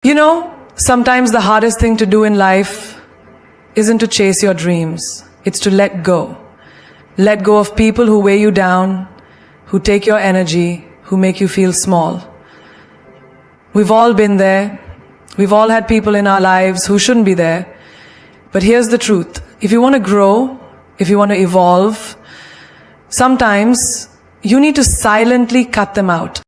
You know, sometimes the hardest thing to do in life isn't to chase your dreams. It's to let go. Let go of people who weigh you down, who take your energy, who make you feel small. We've all been there. We've all had people in our lives who shouldn't be there. But here's the truth. If you want to grow, if you want to evolve, sometimes you need to silently cut them out.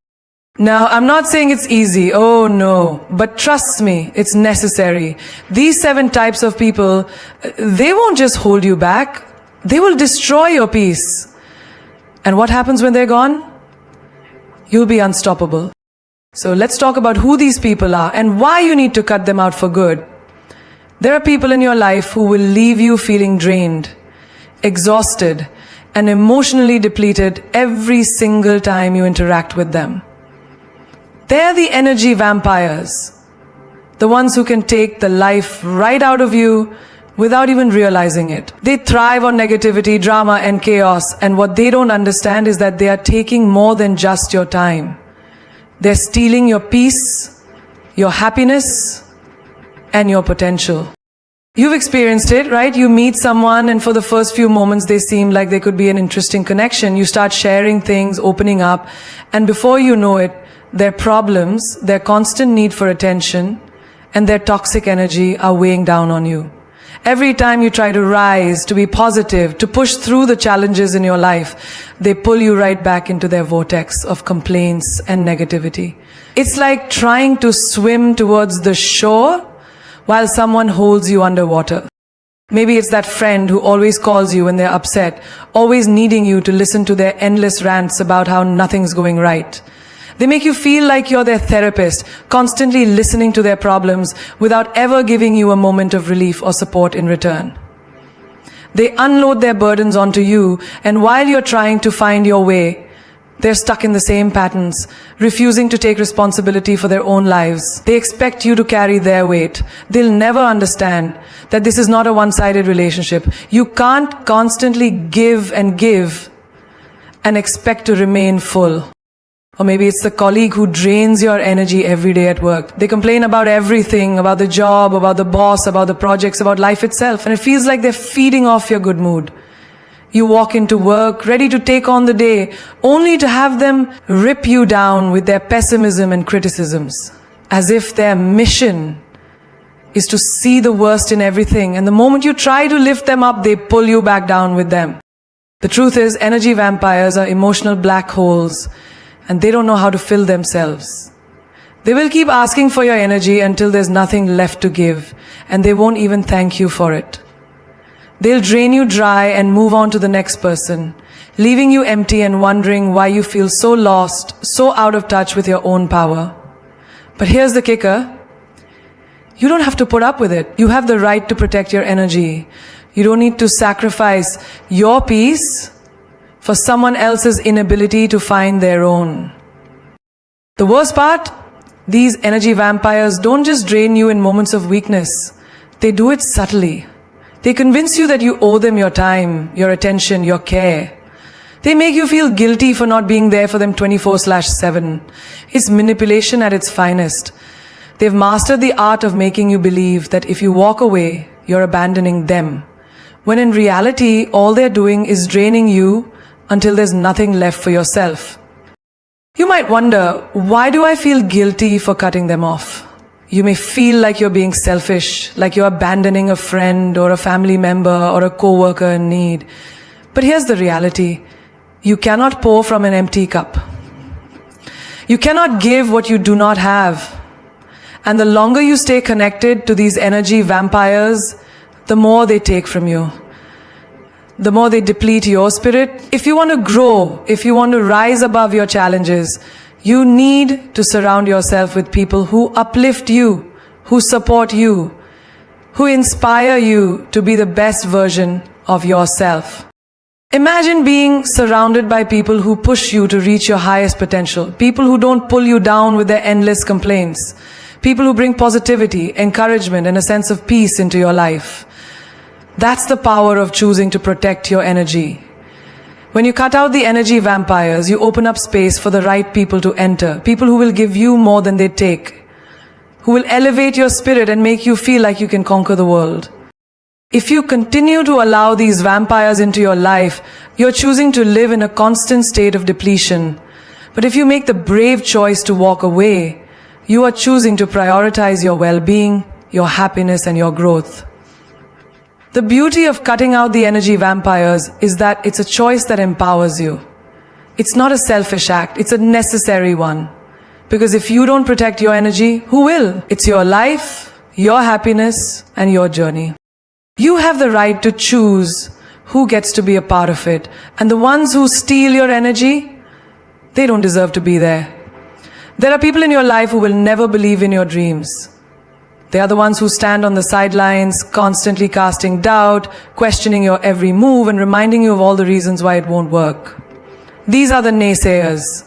Now, I'm not saying it's easy, oh no, but trust me, it's necessary. These 7 types of people, they won't just hold you back, they will destroy your peace. And what happens when they're gone? You'll be unstoppable. So let's talk about who these people are and why you need to cut them out for good. There are people in your life who will leave you feeling drained, exhausted, and emotionally depleted every single time you interact with them. They're the energy vampires, the ones who can take the life right out of you without even realizing it. They thrive on negativity, drama, and chaos, and what they don't understand is that they are taking more than just your time. They're stealing your peace, your happiness, and your potential. You've experienced it, right? You meet someone and for the first few moments they seem like they could be an interesting connection. You start sharing things, opening up, and before you know it, their problems, their constant need for attention, and their toxic energy are weighing down on you. Every time you try to rise, to be positive, to push through the challenges in your life, they pull you right back into their vortex of complaints and negativity. It's like trying to swim towards the shore while someone holds you underwater. Maybe it's that friend who always calls you when they're upset, always needing you to listen to their endless rants about how nothing's going right. They make you feel like you're their therapist, constantly listening to their problems without ever giving you a moment of relief or support in return. They unload their burdens onto you, and while you're trying to find your way, they're stuck in the same patterns, refusing to take responsibility for their own lives. They expect you to carry their weight. They'll never understand that this is not a one-sided relationship. You can't constantly give and expect to remain full. Or maybe it's the colleague who drains your energy every day at work. They complain about everything, about the job, about the boss, about the projects, about life itself, and it feels like they're feeding off your good mood. You walk into work, ready to take on the day, only to have them rip you down with their pessimism and criticisms, as if their mission is to see the worst in everything, and the moment you try to lift them up, they pull you back down with them. The truth is, energy vampires are emotional black holes, and they don't know how to fill themselves. They will keep asking for your energy until there's nothing left to give, and they won't even thank you for it. They'll drain you dry and move on to the next person, leaving you empty and wondering why you feel so lost, so out of touch with your own power. But here's the kicker. You don't have to put up with it. You have the right to protect your energy. You don't need to sacrifice your peace for someone else's inability to find their own. The worst part, these energy vampires don't just drain you in moments of weakness. They do it subtly. They convince you that you owe them your time, your attention, your care. They make you feel guilty for not being there for them 24/7. It's manipulation at its finest. They've mastered the art of making you believe that if you walk away, you're abandoning them, when in reality, all they're doing is draining you until there's nothing left for yourself. You might wonder, why do I feel guilty for cutting them off? You may feel like you're being selfish, like you're abandoning a friend or a family member or a co-worker in need. But here's the reality. You cannot pour from an empty cup. You cannot give what you do not have. And the longer you stay connected to these energy vampires, the more they take from you. The more they deplete your spirit. If you want to grow, if you want to rise above your challenges, you need to surround yourself with people who uplift you, who support you, who inspire you to be the best version of yourself. Imagine being surrounded by people who push you to reach your highest potential, people who don't pull you down with their endless complaints, people who bring positivity, encouragement, and a sense of peace into your life. That's the power of choosing to protect your energy. When you cut out the energy vampires, you open up space for the right people to enter, people who will give you more than they take, who will elevate your spirit and make you feel like you can conquer the world. If you continue to allow these vampires into your life, you're choosing to live in a constant state of depletion. But if you make the brave choice to walk away, you are choosing to prioritize your well-being, your happiness, and your growth. The beauty of cutting out the energy vampires is that it's a choice that empowers you. It's not a selfish act, it's a necessary one. Because if you don't protect your energy, who will? It's your life, your happiness, and your journey. You have the right to choose who gets to be a part of it. And the ones who steal your energy, they don't deserve to be there. There are people in your life who will never believe in your dreams. They are the ones who stand on the sidelines, constantly casting doubt, questioning your every move, and reminding you of all the reasons why it won't work. These are the naysayers.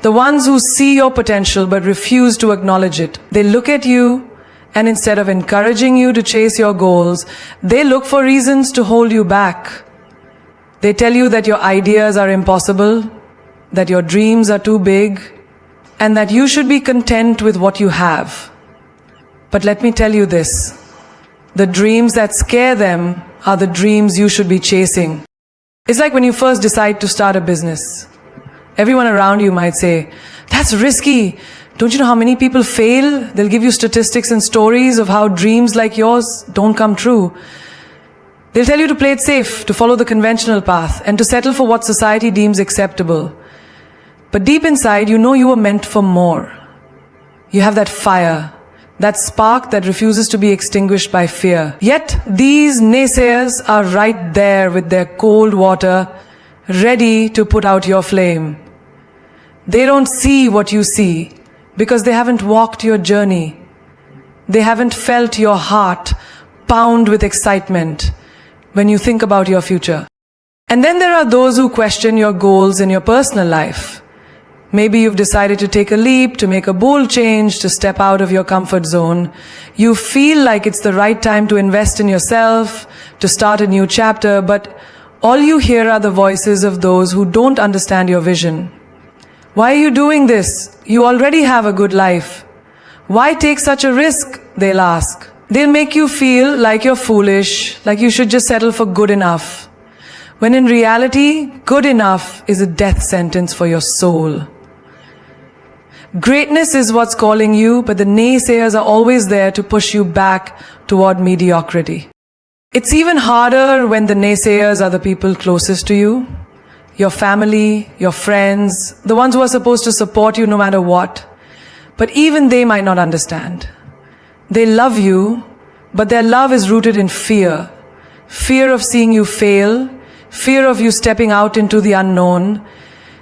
The ones who see your potential but refuse to acknowledge it. They look at you, and instead of encouraging you to chase your goals, they look for reasons to hold you back. They tell you that your ideas are impossible, that your dreams are too big, and that you should be content with what you have. But let me tell you this, the dreams that scare them are the dreams you should be chasing. It's like when you first decide to start a business. Everyone around you might say, that's risky. Don't you know how many people fail? They'll give you statistics and stories of how dreams like yours don't come true. They'll tell you to play it safe, to follow the conventional path, and to settle for what society deems acceptable. But deep inside, you know you were meant for more. You have that fire, that spark that refuses to be extinguished by fear. Yet, these naysayers are right there with their cold water, ready to put out your flame. They don't see what you see, because they haven't walked your journey. They haven't felt your heart pound with excitement when you think about your future. And then there are those who question your goals in your personal life. Maybe you've decided to take a leap, to make a bold change, to step out of your comfort zone. You feel like it's the right time to invest in yourself, to start a new chapter, but all you hear are the voices of those who don't understand your vision. Why are you doing this? You already have a good life. Why take such a risk? They'll ask. They'll make you feel like you're foolish, like you should just settle for good enough. When in reality, good enough is a death sentence for your soul. Greatness is what's calling you, but the naysayers are always there to push you back toward mediocrity. It's even harder when the naysayers are the people closest to you. Your family, your friends, the ones who are supposed to support you no matter what. But even they might not understand. They love you, but their love is rooted in fear. Fear of seeing you fail, fear of you stepping out into the unknown,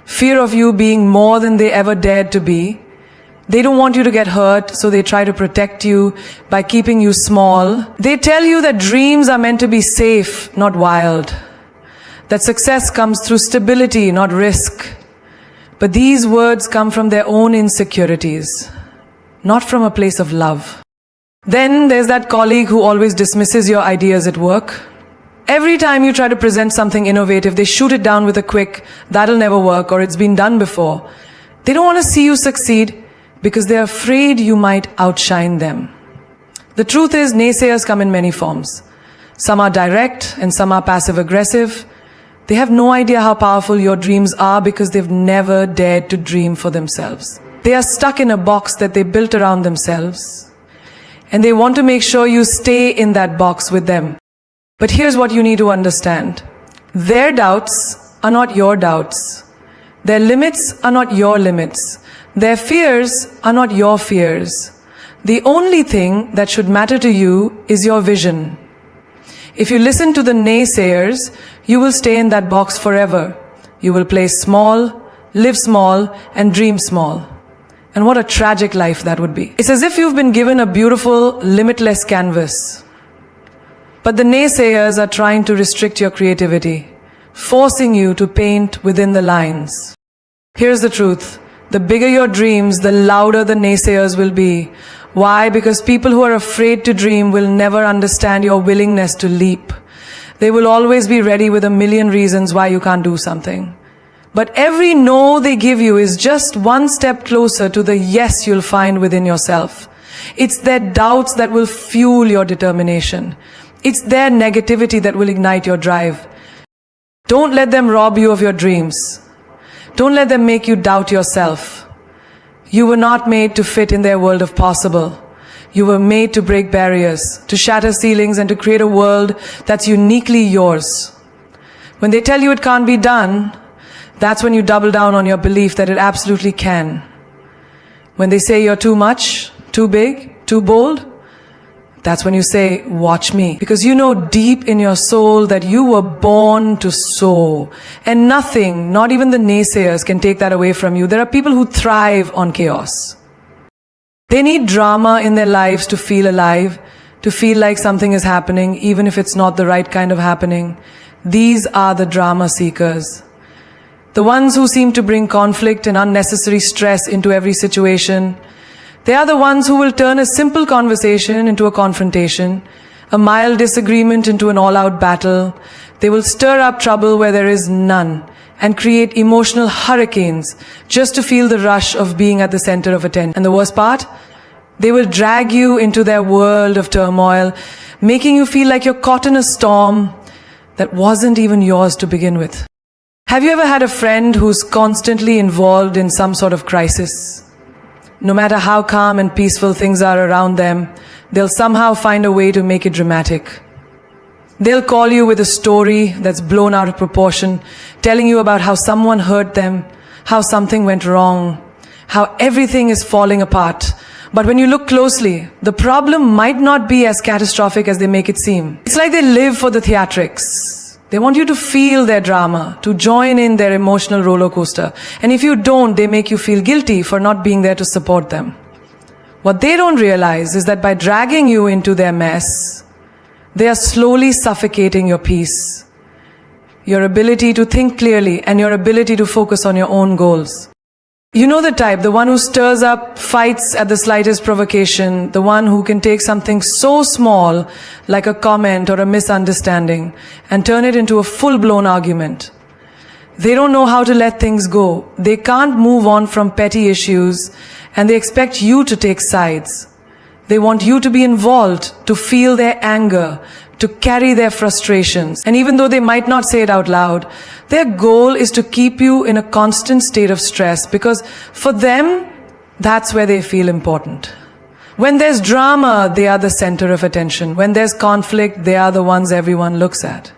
fear of you being more than they ever dared to be. They don't want you to get hurt, so they try to protect you by keeping you small. They tell you that dreams are meant to be safe, not wild. That success comes through stability, not risk. But these words come from their own insecurities, not from a place of love. Then there's that colleague who always dismisses your ideas at work. Every time you try to present something innovative, they shoot it down with a quick, that'll never work, or it's been done before. They don't want to see you succeed because they're afraid you might outshine them. The truth is, naysayers come in many forms. Some are direct and some are passive-aggressive. They have no idea how powerful your dreams are because they've never dared to dream for themselves. They are stuck in a box that they built around themselves, and they want to make sure you stay in that box with them. But here's what you need to understand. Their doubts are not your doubts. Their limits are not your limits. Their fears are not your fears. The only thing that should matter to you is your vision. If you listen to the naysayers, you will stay in that box forever. You will play small, live small, and dream small. And what a tragic life that would be. It's as if you've been given a beautiful, limitless canvas. But the naysayers are trying to restrict your creativity, forcing you to paint within the lines. Here's the truth. The bigger your dreams, the louder the naysayers will be. Why? Because people who are afraid to dream will never understand your willingness to leap. They will always be ready with a million reasons why you can't do something. But every no they give you is just one step closer to the yes you'll find within yourself. It's their doubts that will fuel your determination. It's their negativity that will ignite your drive. Don't let them rob you of your dreams. Don't let them make you doubt yourself. You were not made to fit in their world of possible. You were made to break barriers, to shatter ceilings, and to create a world that's uniquely yours. When they tell you it can't be done, that's when you double down on your belief that it absolutely can. When they say you're too much, too big, too bold, that's when you say, watch me. Because you know deep in your soul that you were born to soar. And nothing, not even the naysayers, can take that away from you. There are people who thrive on chaos. They need drama in their lives to feel alive, to feel like something is happening, even if it's not the right kind of happening. These are the drama seekers. The ones who seem to bring conflict and unnecessary stress into every situation. They are the ones who will turn a simple conversation into a confrontation, a mild disagreement into an all-out battle. They will stir up trouble where there is none and create emotional hurricanes just to feel the rush of being at the center of attention. And the worst part? They will drag you into their world of turmoil, making you feel like you're caught in a storm that wasn't even yours to begin with. Have you ever had a friend who's constantly involved in some sort of crisis? No matter how calm and peaceful things are around them, they'll somehow find a way to make it dramatic. They'll call you with a story that's blown out of proportion, telling you about how someone hurt them, how something went wrong, how everything is falling apart. But when you look closely, the problem might not be as catastrophic as they make it seem. It's like they live for the theatrics. They want you to feel their drama, to join in their emotional roller coaster. And if you don't, they make you feel guilty for not being there to support them. What they don't realize is that by dragging you into their mess, they are slowly suffocating your peace, your ability to think clearly, and your ability to focus on your own goals. You know the type, the one who stirs up fights at the slightest provocation, the one who can take something so small, like a comment or a misunderstanding, and turn it into a full-blown argument. They don't know how to let things go. They can't move on from petty issues, and they expect you to take sides. They want you to be involved, to feel their anger, to carry their frustrations. And even though they might not say it out loud, their goal is to keep you in a constant state of stress, because for them, that's where they feel important. When there's drama, they are the center of attention. When there's conflict, they are the ones everyone looks at.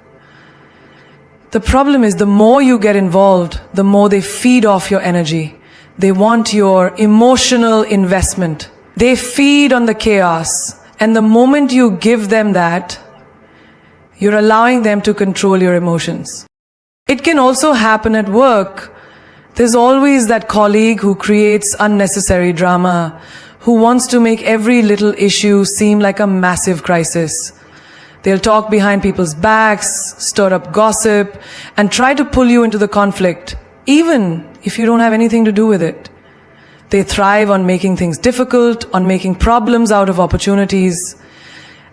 The problem is, the more you get involved, the more they feed off your energy. They want your emotional investment. They feed on the chaos. And the moment you give them that, you're allowing them to control your emotions. It can also happen at work. There's always that colleague who creates unnecessary drama, who wants to make every little issue seem like a massive crisis. They'll talk behind people's backs, stir up gossip, and try to pull you into the conflict, even if you don't have anything to do with it. They thrive on making things difficult, on making problems out of opportunities.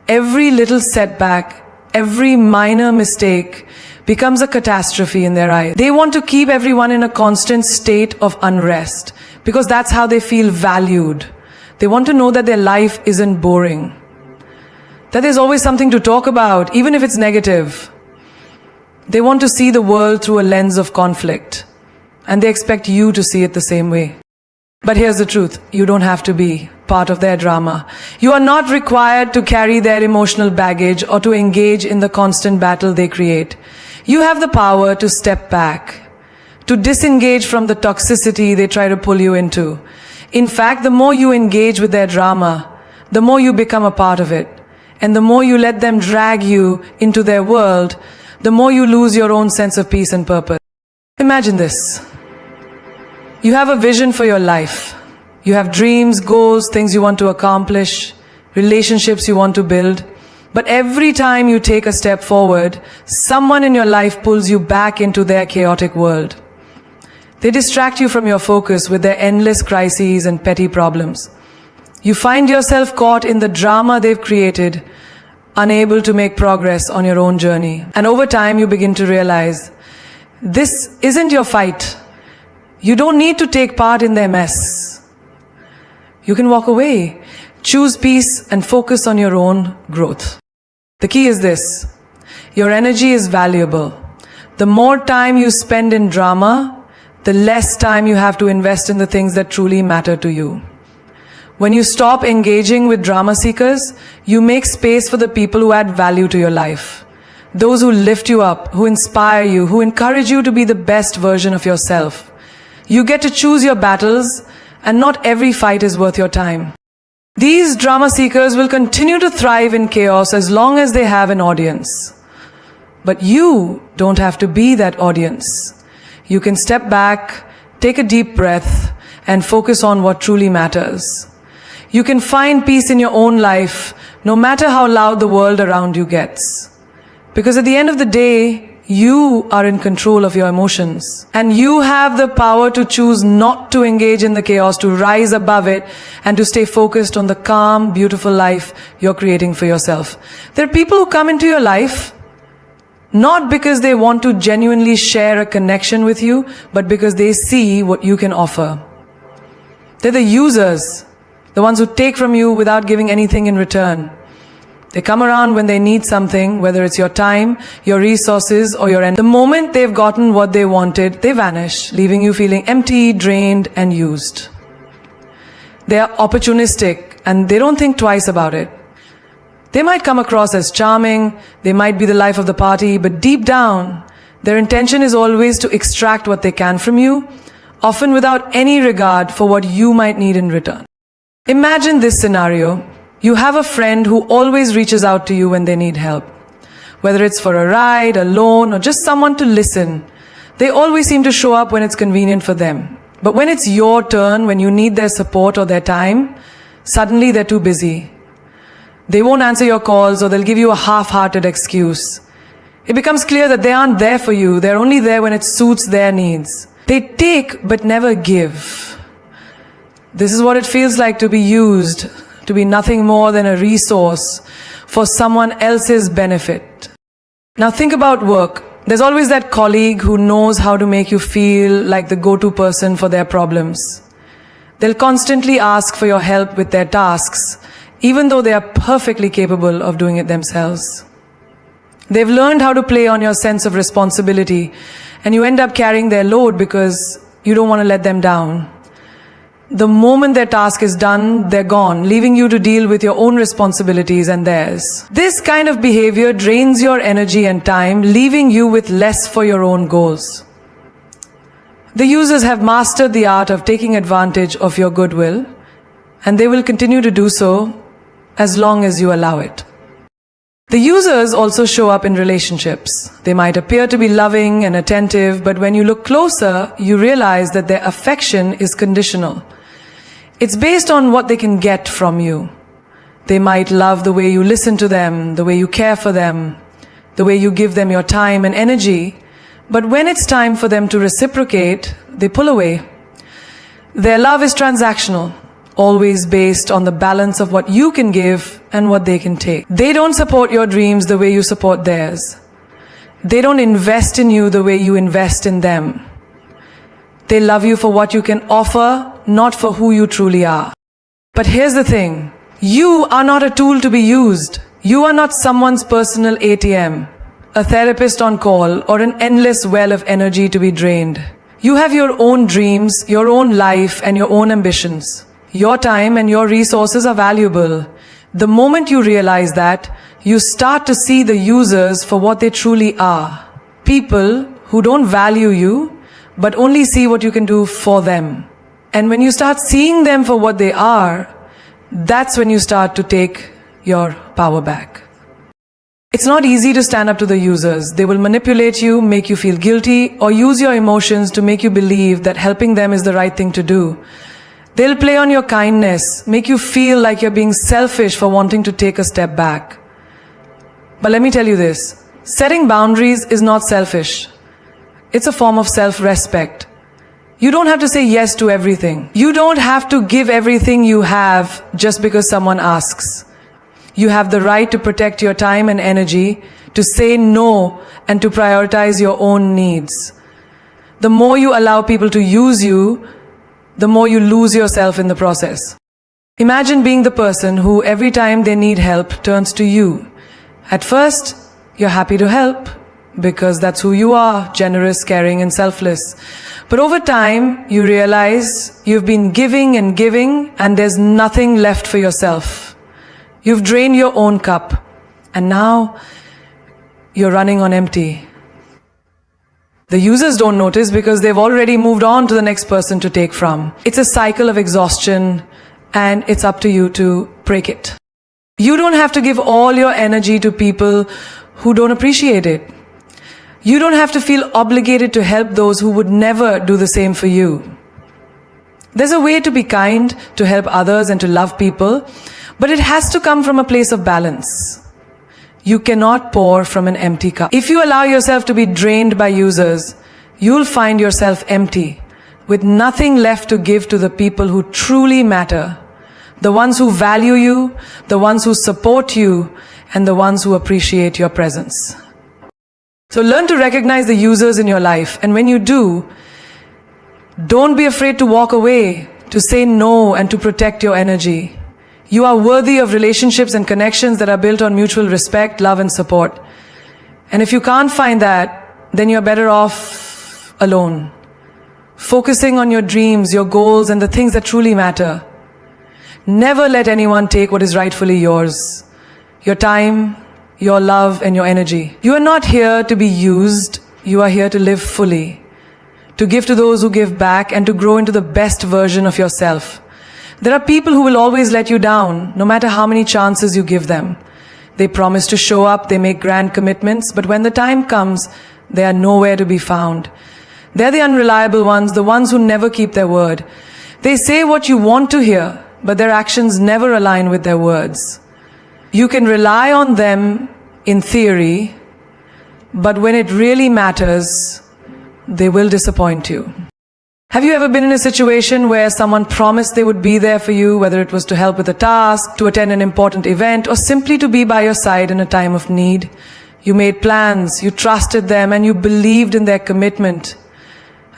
Every little setback, every minor mistake becomes a catastrophe in their eyes. They want to keep everyone in a constant state of unrest, because that's how they feel valued. They want to know that their life isn't boring, that there's always something to talk about, even if it's negative. They want to see the world through a lens of conflict, and they expect you to see it the same way. But here's the truth, you don't have to be part of their drama. You are not required to carry their emotional baggage or to engage in the constant battle they create. You have the power to step back, to disengage from the toxicity they try to pull you into. In fact, the more you engage with their drama, the more you become a part of it. And the more you let them drag you into their world, the more you lose your own sense of peace and purpose. Imagine this. You have a vision for your life. You have dreams, goals, things you want to accomplish, relationships you want to build. But every time you take a step forward, someone in your life pulls you back into their chaotic world. They distract you from your focus with their endless crises and petty problems. You find yourself caught in the drama they've created, unable to make progress on your own journey. And over time, you begin to realize, this isn't your fight. You don't need to take part in their mess. You can walk away. Choose peace and focus on your own growth. The key is this: your energy is valuable. The more time you spend in drama, the less time you have to invest in the things that truly matter to you. When you stop engaging with drama seekers, you make space for the people who add value to your life. Those who lift you up, who inspire you, who encourage you to be the best version of yourself. You get to choose your battles, and not every fight is worth your time. These drama seekers will continue to thrive in chaos as long as they have an audience. But you don't have to be that audience. You can step back, take a deep breath, and focus on what truly matters. You can find peace in your own life, no matter how loud the world around you gets. Because at the end of the day, you are in control of your emotions. And you have the power to choose not to engage in the chaos, to rise above it, and to stay focused on the calm, beautiful life you're creating for yourself. There are people who come into your life not because they want to genuinely share a connection with you, but because they see what you can offer. They're the users, the ones who take from you without giving anything in return. They come around when they need something, whether it's your time, your resources, or your energy. The moment they've gotten what they wanted, they vanish, leaving you feeling empty, drained, and used. They are opportunistic, and they don't think twice about it. They might come across as charming, they might be the life of the party, but deep down, their intention is always to extract what they can from you, often without any regard for what you might need in return. Imagine this scenario. You have a friend who always reaches out to you when they need help. Whether it's for a ride, a loan, or just someone to listen, they always seem to show up when it's convenient for them. But when it's your turn, when you need their support or their time, suddenly they're too busy. They won't answer your calls, or they'll give you a half-hearted excuse. It becomes clear that they aren't there for you. They're only there when it suits their needs. They take but never give. This is what it feels like to be used, to be nothing more than a resource for someone else's benefit. Now think about work. There's always that colleague who knows how to make you feel like the go-to person for their problems. They'll constantly ask for your help with their tasks, even though they are perfectly capable of doing it themselves. They've learned how to play on your sense of responsibility, and you end up carrying their load because you don't want to let them down. The moment their task is done, they're gone, leaving you to deal with your own responsibilities and theirs. This kind of behavior drains your energy and time, leaving you with less for your own goals. The users have mastered the art of taking advantage of your goodwill, and they will continue to do so as long as you allow it. The users also show up in relationships. They might appear to be loving and attentive, but when you look closer, you realize that their affection is conditional. It's based on what they can get from you. They might love the way you listen to them, the way you care for them, the way you give them your time and energy, but when it's time for them to reciprocate, they pull away. Their love is transactional, always based on the balance of what you can give and what they can take. They don't support your dreams the way you support theirs. They don't invest in you the way you invest in them. They love you for what you can offer, not for who you truly are. But here's the thing. You are not a tool to be used. You are not someone's personal ATM, a therapist on call, or an endless well of energy to be drained. You have your own dreams, your own life, and your own ambitions. Your time and your resources are valuable. The moment you realize that, you start to see the users for what they truly are. People who don't value you, but only see what you can do for them. And when you start seeing them for what they are, that's when you start to take your power back. It's not easy to stand up to the users. They will manipulate you, make you feel guilty, or use your emotions to make you believe that helping them is the right thing to do. They'll play on your kindness, make you feel like you're being selfish for wanting to take a step back. But let me tell you this, setting boundaries is not selfish. It's a form of self-respect. You don't have to say yes to everything. You don't have to give everything you have just because someone asks. You have the right to protect your time and energy, to say no, and to prioritize your own needs. The more you allow people to use you, the more you lose yourself in the process. Imagine being the person who every time they need help turns to you. At first, you're happy to help because that's who you are, generous, caring, and selfless. But over time, you realize you've been giving and there's nothing left for yourself. You've drained your own cup and now you're running on empty. The users don't notice because they've already moved on to the next person to take from. It's a cycle of exhaustion and it's up to you to break it. You don't have to give all your energy to people who don't appreciate it. You don't have to feel obligated to help those who would never do the same for you. There's a way to be kind, to help others and to love people, but it has to come from a place of balance. You cannot pour from an empty cup. If you allow yourself to be drained by users, you'll find yourself empty, with nothing left to give to the people who truly matter. The ones who value you, the ones who support you, and the ones who appreciate your presence. So learn to recognize the users in your life, and when you do, don't be afraid to walk away, to say no, and to protect your energy. You are worthy of relationships and connections that are built on mutual respect, love, and support. And if you can't find that, then you're better off alone, focusing on your dreams, your goals, and the things that truly matter. Never let anyone take what is rightfully yours. Your time, your love, and your energy. You are not here to be used. You are here to live fully, to give to those who give back, and to grow into the best version of yourself. There are people who will always let you down, no matter how many chances you give them. They promise to show up, they make grand commitments, but when the time comes, they are nowhere to be found. They're the unreliable ones, the ones who never keep their word. They say what you want to hear, but their actions never align with their words. You can rely on them in theory, but when it really matters, they will disappoint you. Have you ever been in a situation where someone promised they would be there for you, whether it was to help with a task, to attend an important event, or simply to be by your side in a time of need? You made plans, you trusted them, and you believed in their commitment.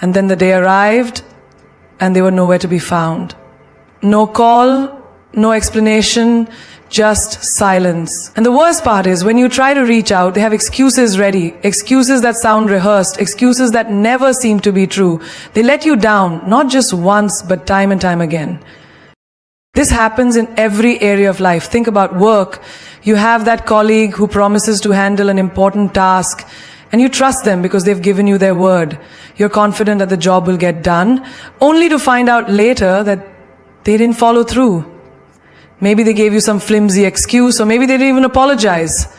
And then the day arrived, and they were nowhere to be found. No call, no explanation, just silence. And the worst part is, when you try to reach out, they have excuses ready, excuses that sound rehearsed, excuses that never seem to be true. They let you down, not just once, but time and time again. This happens in every area of life. Think about work. You have that colleague who promises to handle an important task, and you trust them because they've given you their word. You're confident that the job will get done, only to find out later that they didn't follow through. Maybe they gave you some flimsy excuse, or maybe they didn't even apologize.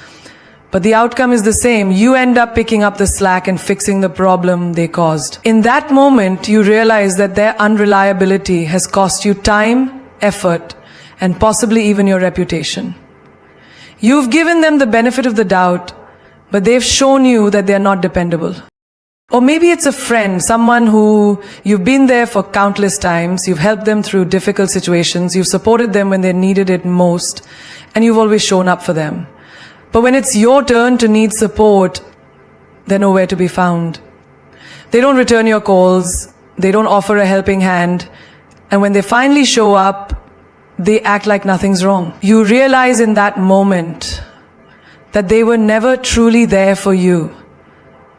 But the outcome is the same. You end up picking up the slack and fixing the problem they caused. In that moment, you realize that their unreliability has cost you time, effort, and possibly even your reputation. You've given them the benefit of the doubt, but they've shown you that they're not dependable. Or maybe it's a friend, someone who you've been there for countless times, you've helped them through difficult situations, you've supported them when they needed it most, and you've always shown up for them. But when it's your turn to need support, they're nowhere to be found. They don't return your calls, they don't offer a helping hand, and when they finally show up, they act like nothing's wrong. You realize in that moment that they were never truly there for you.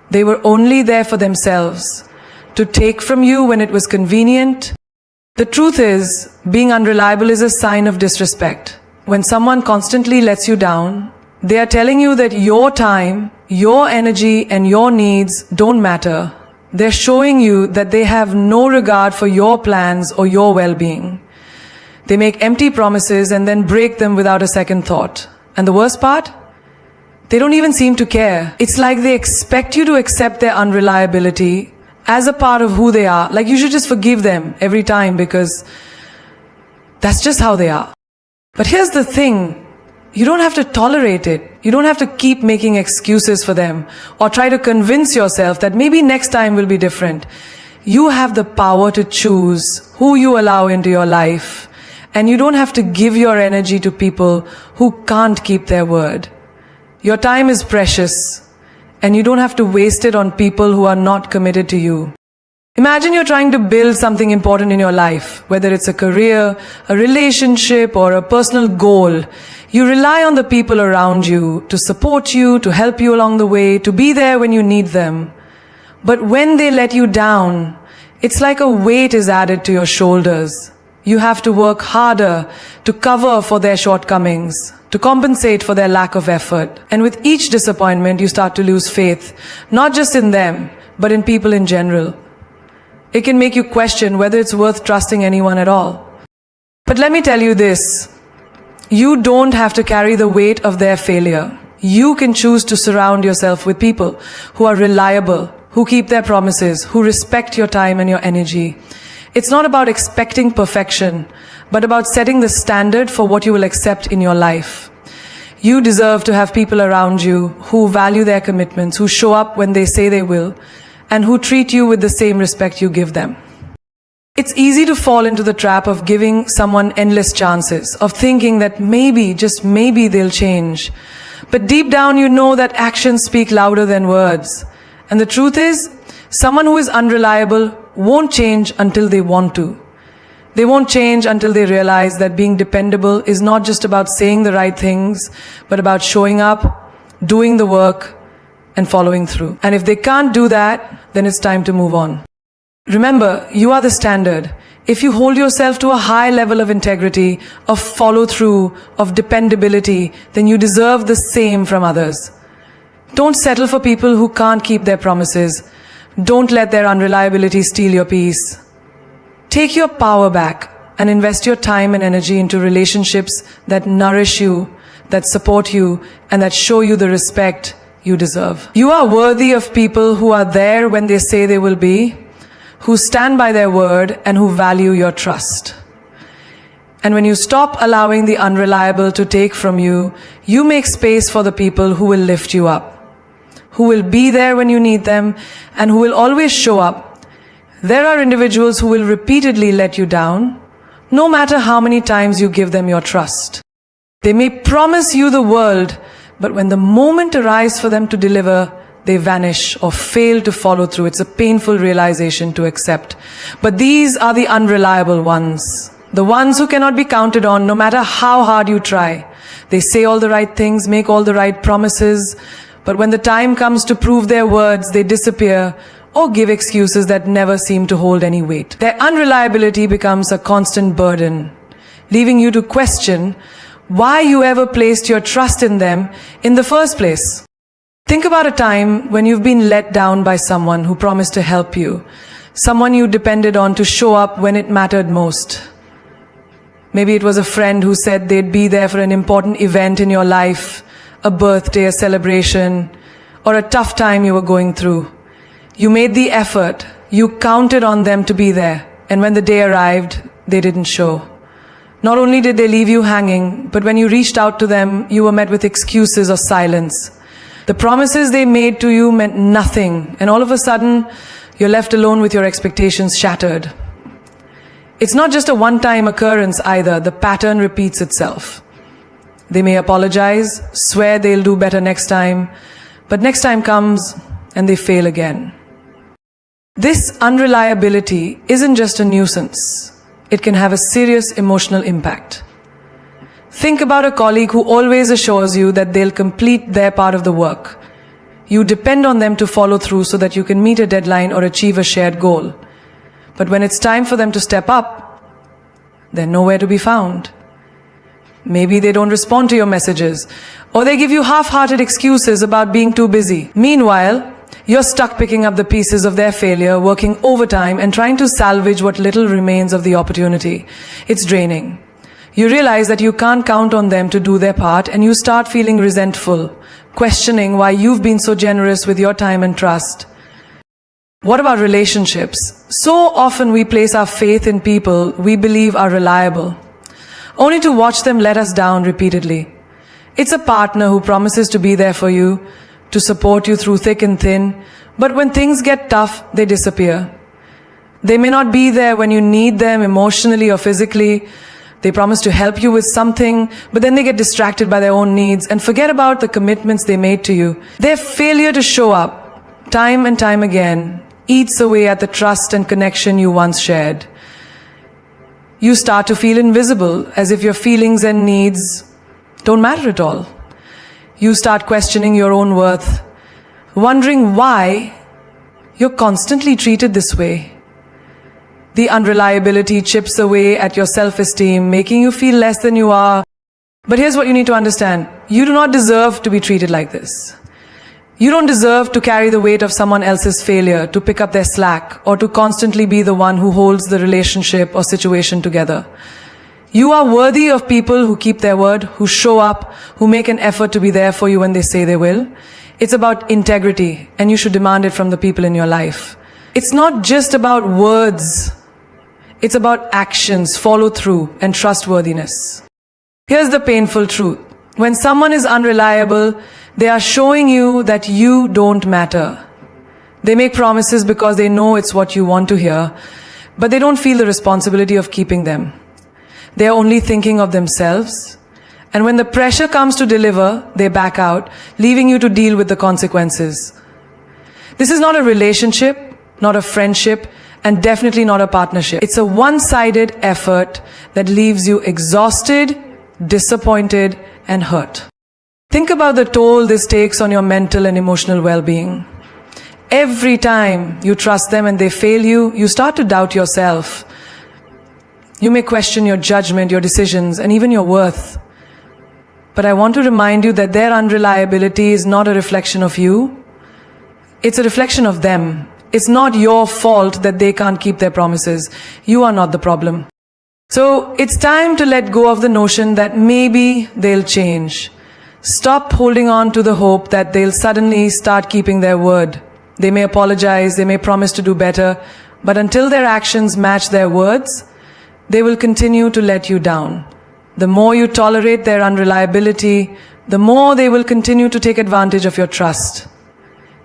They were only there for themselves, to take from you when it was convenient. The truth is, being unreliable is a sign of disrespect. When someone constantly lets you down, they are telling you that your time, your energy, and your needs don't matter. They're showing you that they have no regard for your plans or your well-being. They make empty promises and then break them without a second thought. And the worst part? They don't even seem to care. It's like they expect you to accept their unreliability as a part of who they are. Like you should just forgive them every time because that's just how they are. But here's the thing. You don't have to tolerate it. You don't have to keep making excuses for them or try to convince yourself that maybe next time will be different. You have the power to choose who you allow into your life, and you don't have to give your energy to people who can't keep their word. Your time is precious, and you don't have to waste it on people who are not committed to you. Imagine you're trying to build something important in your life, whether it's a career, a relationship, or a personal goal. You rely on the people around you to support you, to help you along the way, to be there when you need them. But when they let you down, it's like a weight is added to your shoulders. You have to work harder to cover for their shortcomings, to compensate for their lack of effort. And with each disappointment, you start to lose faith, not just in them, but in people in general. It can make you question whether it's worth trusting anyone at all. But let me tell you this, you don't have to carry the weight of their failure. You can choose to surround yourself with people who are reliable, who keep their promises, who respect your time and your energy. It's not about expecting perfection, but about setting the standard for what you will accept in your life. You deserve to have people around you who value their commitments, who show up when they say they will, and who treat you with the same respect you give them. It's easy to fall into the trap of giving someone endless chances, of thinking that maybe, just maybe they'll change. But deep down you know that actions speak louder than words. And the truth is, someone who is unreliable won't change until they want to. They won't change until they realize that being dependable is not just about saying the right things, but about showing up, doing the work, and following through. And if they can't do that, then it's time to move on. Remember, you are the standard. If you hold yourself to a high level of integrity, of follow-through, of dependability, then you deserve the same from others. Don't settle for people who can't keep their promises. Don't let their unreliability steal your peace. Take your power back and invest your time and energy into relationships that nourish you, that support you, and that show you the respect you deserve. You are worthy of people who are there when they say they will be, who stand by their word, and who value your trust. And when you stop allowing the unreliable to take from you, you make space for the people who will lift you up, who will be there when you need them, and who will always show up. There are individuals who will repeatedly let you down, no matter how many times you give them your trust. They may promise you the world, but when the moment arrives for them to deliver, they vanish or fail to follow through. It's a painful realization to accept. But these are the unreliable ones. The ones who cannot be counted on no matter how hard you try. They say all the right things, make all the right promises, but when the time comes to prove their words, they disappear or give excuses that never seem to hold any weight. Their unreliability becomes a constant burden, leaving you to question why you ever placed your trust in them in the first place. Think about a time when you've been let down by someone who promised to help you, someone you depended on to show up when it mattered most. Maybe it was a friend who said they'd be there for an important event in your life, a birthday, a celebration, or a tough time you were going through. You made the effort, you counted on them to be there, and when the day arrived, they didn't show. Not only did they leave you hanging, but when you reached out to them, you were met with excuses or silence. The promises they made to you meant nothing, and all of a sudden, you're left alone with your expectations shattered. It's not just a one-time occurrence either. The pattern repeats itself. They may apologize, swear they'll do better next time, but next time comes and they fail again. This unreliability isn't just a nuisance. It can have a serious emotional impact. Think about a colleague who always assures you that they'll complete their part of the work. You depend on them to follow through so that you can meet a deadline or achieve a shared goal. But when it's time for them to step up, they're nowhere to be found. Maybe they don't respond to your messages, or they give you half-hearted excuses about being too busy. Meanwhile, you're stuck picking up the pieces of their failure, working overtime, and trying to salvage what little remains of the opportunity. It's draining. You realize that you can't count on them to do their part, and you start feeling resentful, questioning why you've been so generous with your time and trust. What about relationships? So often we place our faith in people we believe are reliable, only to watch them let us down repeatedly. It's a partner who promises to be there for you, to support you through thick and thin, but when things get tough, they disappear. They may not be there when you need them emotionally or physically. They promise to help you with something, but then they get distracted by their own needs and forget about the commitments they made to you. Their failure to show up, time and time again, eats away at the trust and connection you once shared. You start to feel invisible, as if your feelings and needs don't matter at all. You start questioning your own worth, wondering why you're constantly treated this way. The unreliability chips away at your self-esteem, making you feel less than you are. But here's what you need to understand. You do not deserve to be treated like this. You don't deserve to carry the weight of someone else's failure, to pick up their slack, or to constantly be the one who holds the relationship or situation together. You are worthy of people who keep their word, who show up, who make an effort to be there for you when they say they will. It's about integrity, and you should demand it from the people in your life. It's not just about words. It's about actions, follow through, and trustworthiness. Here's the painful truth. When someone is unreliable, they are showing you that you don't matter. They make promises because they know it's what you want to hear, but they don't feel the responsibility of keeping them. They are only thinking of themselves, and when the pressure comes to deliver, they back out, leaving you to deal with the consequences. This is not a relationship, not a friendship, and definitely not a partnership. It's a one-sided effort that leaves you exhausted, disappointed, and hurt. Think about the toll this takes on your mental and emotional well-being. Every time you trust them and they fail you, you start to doubt yourself. You may question your judgment, your decisions, and even your worth. But I want to remind you that their unreliability is not a reflection of you. It's a reflection of them. It's not your fault that they can't keep their promises. You are not the problem. So it's time to let go of the notion that maybe they'll change. Stop holding on to the hope that they'll suddenly start keeping their word. They may apologize, they may promise to do better, but until their actions match their words, they will continue to let you down. The more you tolerate their unreliability, the more they will continue to take advantage of your trust.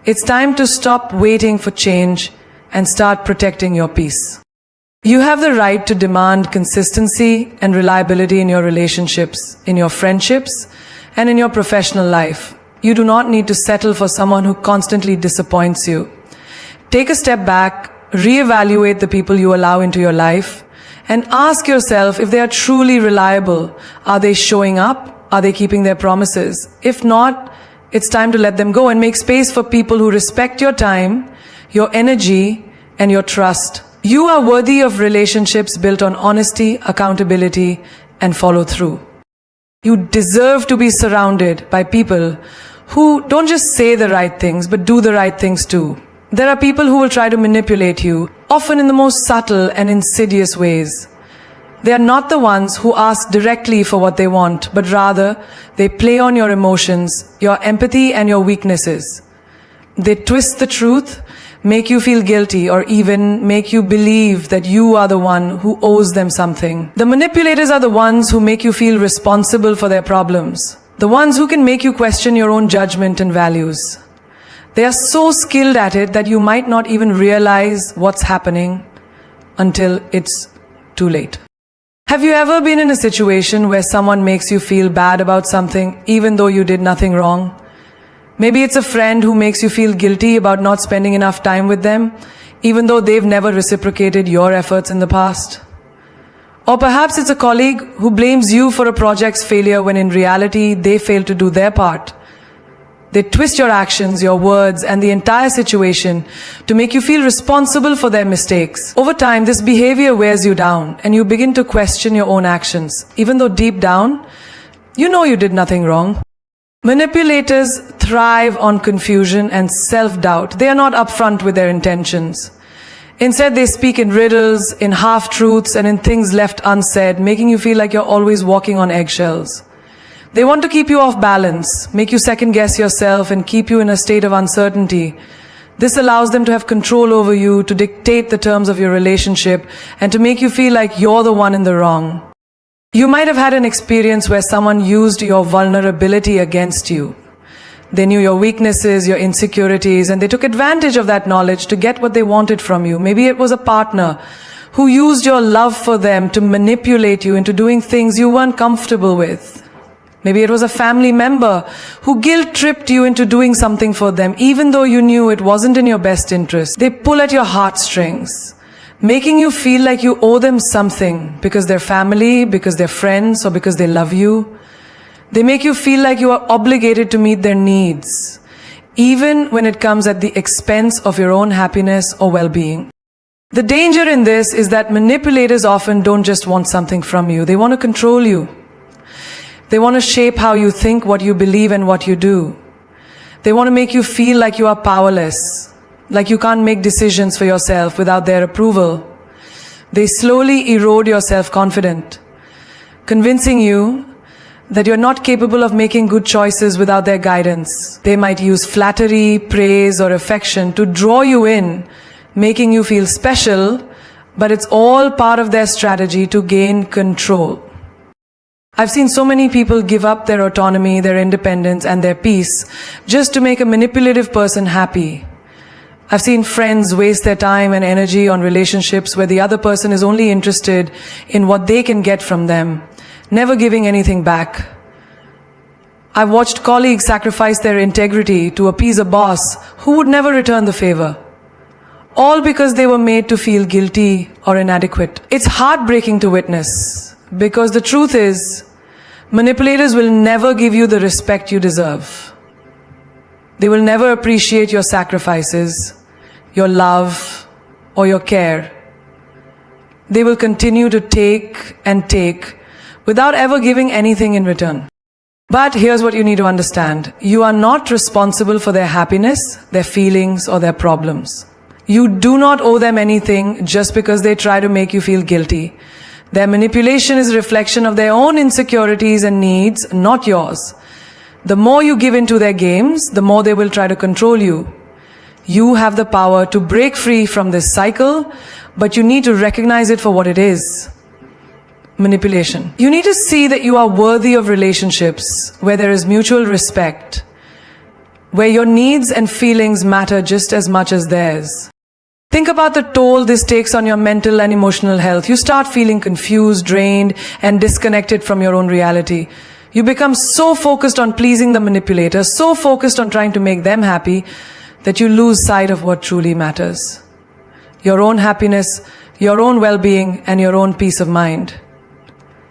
It's time to stop waiting for change and start protecting your peace. You have the right to demand consistency and reliability in your relationships, in your friendships, and in your professional life. You do not need to settle for someone who constantly disappoints you. Take a step back, reevaluate the people you allow into your life, and ask yourself if they are truly reliable. Are they showing up? Are they keeping their promises? If not, it's time to let them go and make space for people who respect your time, your energy, and your trust. You are worthy of relationships built on honesty, accountability, and follow through. You deserve to be surrounded by people who don't just say the right things, but do the right things too. There are people who will try to manipulate you, often in the most subtle and insidious ways. They are not the ones who ask directly for what they want, but rather they play on your emotions, your empathy, and your weaknesses. They twist the truth, make you feel guilty, or even make you believe that you are the one who owes them something. The manipulators are the ones who make you feel responsible for their problems. The ones who can make you question your own judgment and values. They are so skilled at it that you might not even realize what's happening until it's too late. Have you ever been in a situation where someone makes you feel bad about something even though you did nothing wrong? Maybe it's a friend who makes you feel guilty about not spending enough time with them, even though they've never reciprocated your efforts in the past. Or perhaps it's a colleague who blames you for a project's failure when in reality they failed to do their part. They twist your actions, your words, and the entire situation to make you feel responsible for their mistakes. Over time, this behavior wears you down, and you begin to question your own actions, even though deep down, you know you did nothing wrong. Manipulators thrive on confusion and self-doubt. They are not upfront with their intentions. Instead, they speak in riddles, in half-truths, and in things left unsaid, making you feel like you're always walking on eggshells. They want to keep you off balance, make you second-guess yourself, and keep you in a state of uncertainty. This allows them to have control over you, to dictate the terms of your relationship, and to make you feel like you're the one in the wrong. You might have had an experience where someone used your vulnerability against you. They knew your weaknesses, your insecurities, and they took advantage of that knowledge to get what they wanted from you. Maybe it was a partner who used your love for them to manipulate you into doing things you weren't comfortable with. Maybe it was a family member who guilt-tripped you into doing something for them, even though you knew it wasn't in your best interest. They pull at your heartstrings, making you feel like you owe them something because they're family, because they're friends, or because they love you. They make you feel like you are obligated to meet their needs, even when it comes at the expense of your own happiness or well-being. The danger in this is that manipulators often don't just want something from you. They want to control you. They want to shape how you think, what you believe, and what you do. They want to make you feel like you are powerless, like you can't make decisions for yourself without their approval. They slowly erode your self-confidence, convincing you that you're not capable of making good choices without their guidance. They might use flattery, praise, or affection to draw you in, making you feel special, but it's all part of their strategy to gain control. I've seen so many people give up their autonomy, their independence, and their peace just to make a manipulative person happy. I've seen friends waste their time and energy on relationships where the other person is only interested in what they can get from them, never giving anything back. I've watched colleagues sacrifice their integrity to appease a boss who would never return the favor, all because they were made to feel guilty or inadequate. It's heartbreaking to witness, because the truth is, manipulators will never give you the respect you deserve. They will never appreciate your sacrifices, your love, or your care. They will continue to take and take without ever giving anything in return. But here's what you need to understand. You are not responsible for their happiness, their feelings, or their problems. You do not owe them anything just because they try to make you feel guilty. Their manipulation is a reflection of their own insecurities and needs, not yours. The more you give into their games, the more they will try to control you. You have the power to break free from this cycle, but you need to recognize it for what it is. Manipulation. You need to see that you are worthy of relationships where there is mutual respect, where your needs and feelings matter just as much as theirs. Think about the toll this takes on your mental and emotional health. You start feeling confused, drained, and disconnected from your own reality. You become so focused on pleasing the manipulator, so focused on trying to make them happy, that you lose sight of what truly matters. Your own happiness, your own well-being, and your own peace of mind.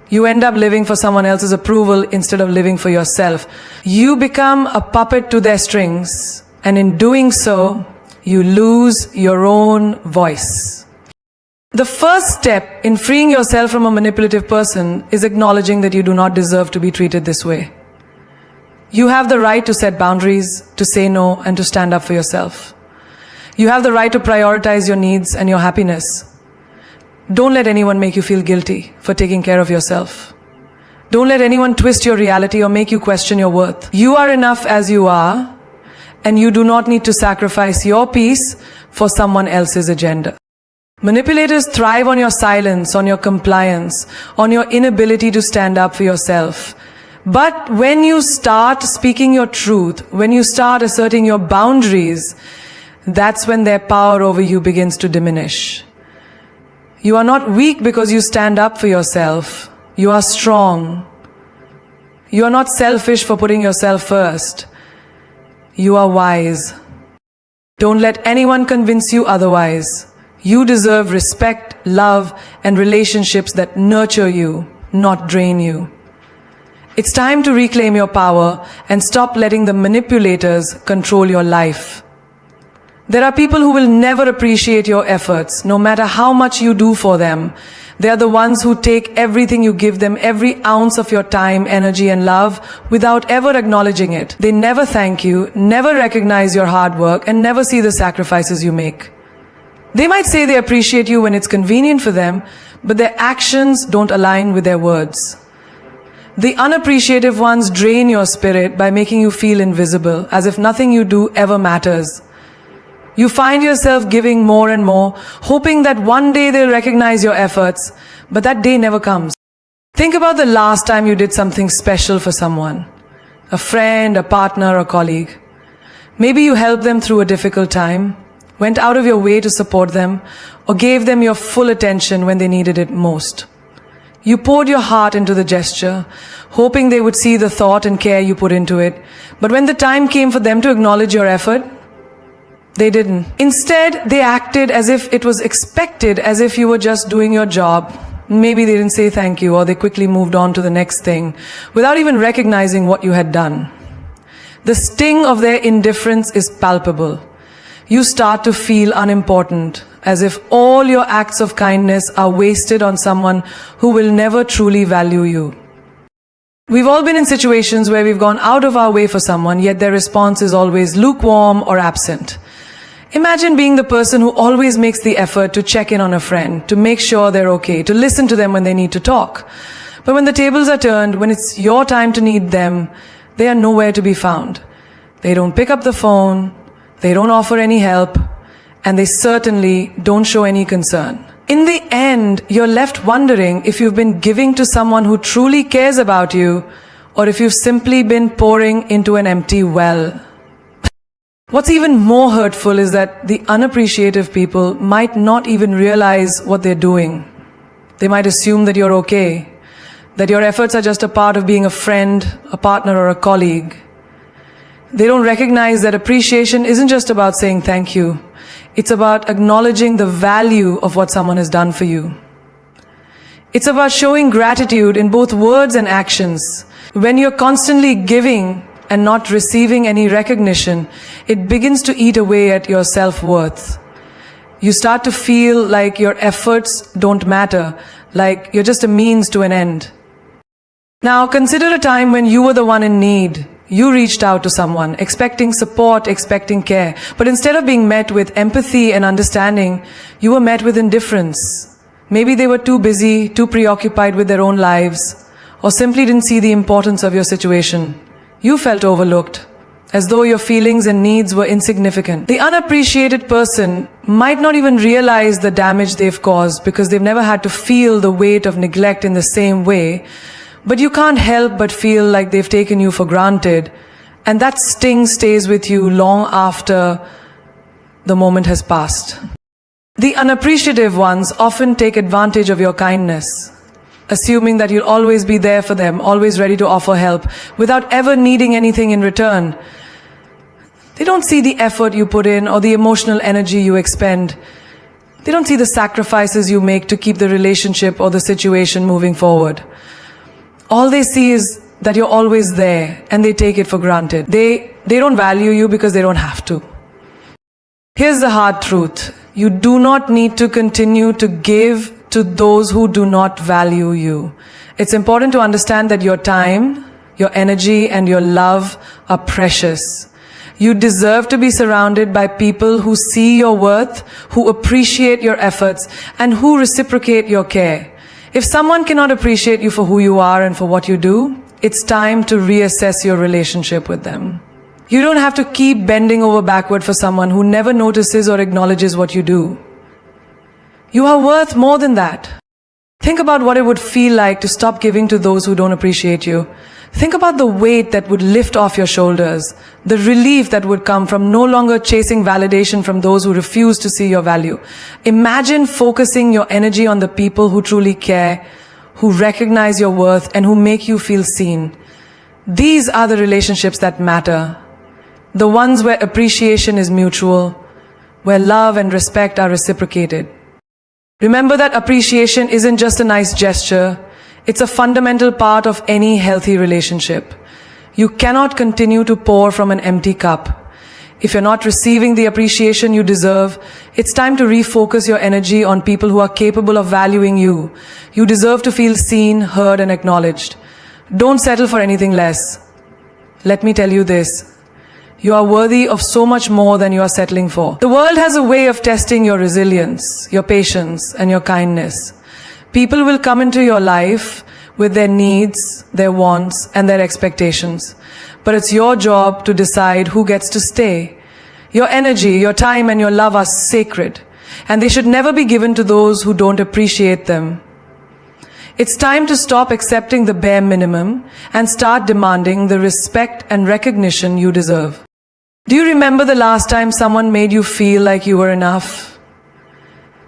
You end up living for someone else's approval instead of living for yourself. You become a puppet to their strings, and in doing so, you lose your own voice. The first step in freeing yourself from a manipulative person is acknowledging that you do not deserve to be treated this way. You have the right to set boundaries, to say no, and to stand up for yourself. You have the right to prioritize your needs and your happiness. Don't let anyone make you feel guilty for taking care of yourself. Don't let anyone twist your reality or make you question your worth. You are enough as you are, and you do not need to sacrifice your peace for someone else's agenda. Manipulators thrive on your silence, on your compliance, on your inability to stand up for yourself. But when you start speaking your truth, when you start asserting your boundaries, that's when their power over you begins to diminish. You are not weak because you stand up for yourself. You are strong. You are not selfish for putting yourself first. You are wise. Don't let anyone convince you otherwise. You deserve respect, love, and relationships that nurture you, not drain you. It's time to reclaim your power and stop letting the manipulators control your life. There are people who will never appreciate your efforts, no matter how much you do for them. They are the ones who take everything you give them, every ounce of your time, energy, and love, without ever acknowledging it. They never thank you, never recognize your hard work, and never see the sacrifices you make. They might say they appreciate you when it's convenient for them, but their actions don't align with their words. The unappreciative ones drain your spirit by making you feel invisible, as if nothing you do ever matters. You find yourself giving more and more, hoping that one day they'll recognize your efforts, but that day never comes. Think about the last time you did something special for someone, a friend, a partner, or colleague. Maybe you helped them through a difficult time, went out of your way to support them, or gave them your full attention when they needed it most. You poured your heart into the gesture, hoping they would see the thought and care you put into it. But when the time came for them to acknowledge your effort, they didn't. Instead, they acted as if it was expected, as if you were just doing your job. Maybe they didn't say thank you, or they quickly moved on to the next thing, without even recognizing what you had done. The sting of their indifference is palpable. You start to feel unimportant, as if all your acts of kindness are wasted on someone who will never truly value you. We've all been in situations where we've gone out of our way for someone, yet their response is always lukewarm or absent. Imagine being the person who always makes the effort to check in on a friend, to make sure they're okay, to listen to them when they need to talk. But when the tables are turned, when it's your time to need them, they are nowhere to be found. They don't pick up the phone, they don't offer any help, and they certainly don't show any concern. In the end, you're left wondering if you've been giving to someone who truly cares about you, or if you've simply been pouring into an empty well. What's even more hurtful is that the unappreciative people might not even realize what they're doing. They might assume that you're okay, that your efforts are just a part of being a friend, a partner, or a colleague. They don't recognize that appreciation isn't just about saying thank you. It's about acknowledging the value of what someone has done for you. It's about showing gratitude in both words and actions. When you're constantly giving and not receiving any recognition, it begins to eat away at your self-worth. You start to feel like your efforts don't matter, like you're just a means to an end. Now, consider a time when you were the one in need. You reached out to someone, expecting support, expecting care. But instead of being met with empathy and understanding, you were met with indifference. Maybe they were too busy, too preoccupied with their own lives, or simply didn't see the importance of your situation. You felt overlooked, as though your feelings and needs were insignificant. The unappreciated person might not even realize the damage they've caused because they've never had to feel the weight of neglect in the same way. But you can't help but feel like they've taken you for granted, and that sting stays with you long after the moment has passed. The unappreciative ones often take advantage of your kindness, assuming that you'll always be there for them, always ready to offer help, without ever needing anything in return. They don't see the effort you put in or the emotional energy you expend. They don't see the sacrifices you make to keep the relationship or the situation moving forward. All they see is that you're always there, and they take it for granted. They don't value you because they don't have to. Here's the hard truth. You do not need to continue to give to those who do not value you. It's important to understand that your time, your energy, and your love are precious. You deserve to be surrounded by people who see your worth, who appreciate your efforts, and who reciprocate your care. If someone cannot appreciate you for who you are and for what you do, it's time to reassess your relationship with them. You don't have to keep bending over backward for someone who never notices or acknowledges what you do. You are worth more than that. Think about what it would feel like to stop giving to those who don't appreciate you. Think about the weight that would lift off your shoulders, the relief that would come from no longer chasing validation from those who refuse to see your value. Imagine focusing your energy on the people who truly care, who recognize your worth, and who make you feel seen. These are the relationships that matter. The ones where appreciation is mutual, where love and respect are reciprocated. Remember that appreciation isn't just a nice gesture. It's a fundamental part of any healthy relationship. You cannot continue to pour from an empty cup. If you're not receiving the appreciation you deserve, it's time to refocus your energy on people who are capable of valuing you. You deserve to feel seen, heard, and acknowledged. Don't settle for anything less. Let me tell you this. You are worthy of so much more than you are settling for. The world has a way of testing your resilience, your patience, and your kindness. People will come into your life with their needs, their wants, and their expectations. But it's your job to decide who gets to stay. Your energy, your time, and your love are sacred, and they should never be given to those who don't appreciate them. It's time to stop accepting the bare minimum and start demanding the respect and recognition you deserve. Do you remember the last time someone made you feel like you were enough?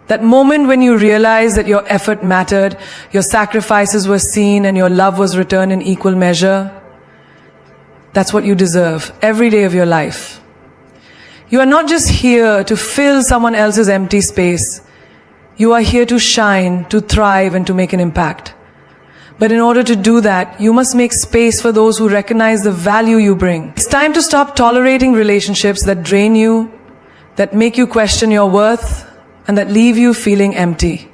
That moment when you realize that your effort mattered, your sacrifices were seen, and your love was returned in equal measure. That's what you deserve every day of your life. You are not just here to fill someone else's empty space. You are here to shine, to thrive, and to make an impact. But in order to do that, you must make space for those who recognize the value you bring. It's time to stop tolerating relationships that drain you, that make you question your worth, and that leave you feeling empty.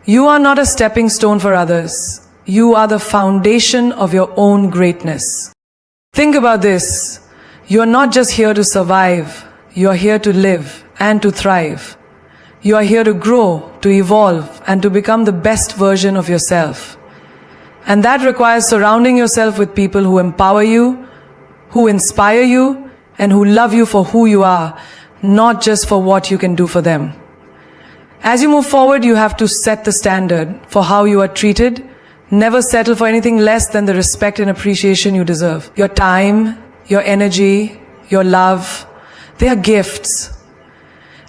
You are not a stepping stone for others. You are the foundation of your own greatness. Think about this. You are not just here to survive. You are here to live and to thrive. You are here to grow, to evolve, and to become the best version of yourself. And that requires surrounding yourself with people who empower you, who inspire you, and who love you for who you are, not just for what you can do for them. As you move forward, you have to set the standard for how you are treated. Never settle for anything less than the respect and appreciation you deserve. Your time, your energy, your love, they are gifts.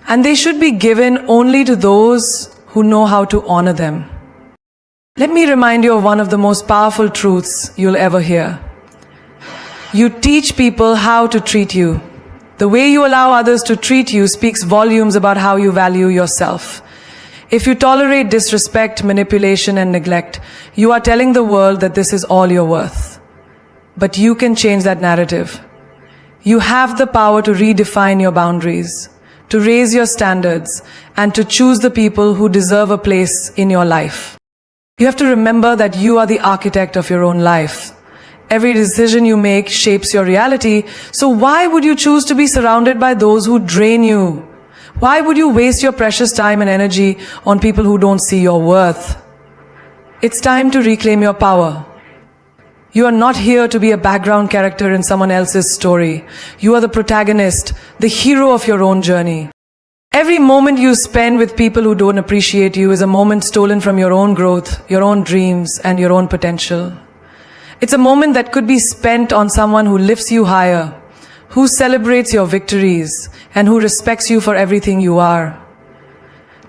And they should be given only to those who know how to honor them. Let me remind you of one of the most powerful truths you'll ever hear. You teach people how to treat you. The way you allow others to treat you speaks volumes about how you value yourself. If you tolerate disrespect, manipulation, and neglect, you are telling the world that this is all you're worth. But you can change that narrative. You have the power to redefine your boundaries, to raise your standards, and to choose the people who deserve a place in your life. You have to remember that you are the architect of your own life. Every decision you make shapes your reality, so why would you choose to be surrounded by those who drain you? Why would you waste your precious time and energy on people who don't see your worth? It's time to reclaim your power. You are not here to be a background character in someone else's story. You are the protagonist, the hero of your own journey. Every moment you spend with people who don't appreciate you is a moment stolen from your own growth, your own dreams, and your own potential. It's a moment that could be spent on someone who lifts you higher, who celebrates your victories, and who respects you for everything you are.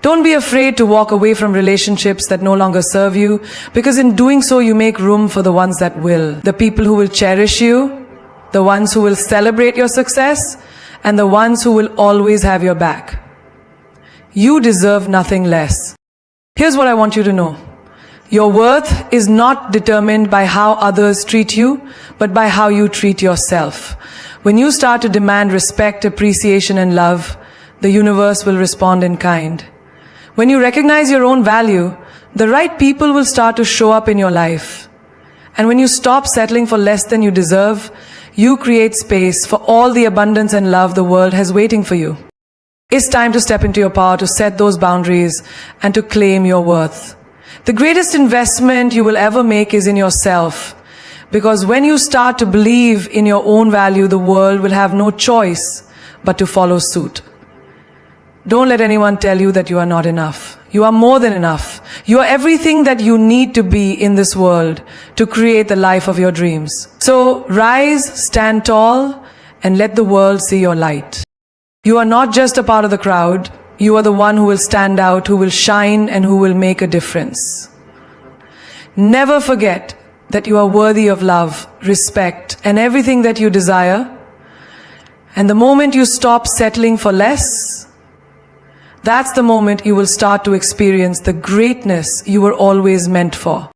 Don't be afraid to walk away from relationships that no longer serve you, because in doing so you make room for the ones that will. The people who will cherish you, the ones who will celebrate your success, and the ones who will always have your back. You deserve nothing less. Here's what I want you to know. Your worth is not determined by how others treat you, but by how you treat yourself. When you start to demand respect, appreciation, and love, the universe will respond in kind. When you recognize your own value, the right people will start to show up in your life. And when you stop settling for less than you deserve, you create space for all the abundance and love the world has waiting for you. It's time to step into your power, to set those boundaries, and to claim your worth. The greatest investment you will ever make is in yourself. Because when you start to believe in your own value, the world will have no choice but to follow suit. Don't let anyone tell you that you are not enough. You are more than enough. You are everything that you need to be in this world to create the life of your dreams. So rise, stand tall, and let the world see your light. You are not just a part of the crowd. You are the one who will stand out, who will shine, and who will make a difference. Never forget that you are worthy of love, respect, and everything that you desire. And the moment you stop settling for less, that's the moment you will start to experience the greatness you were always meant for.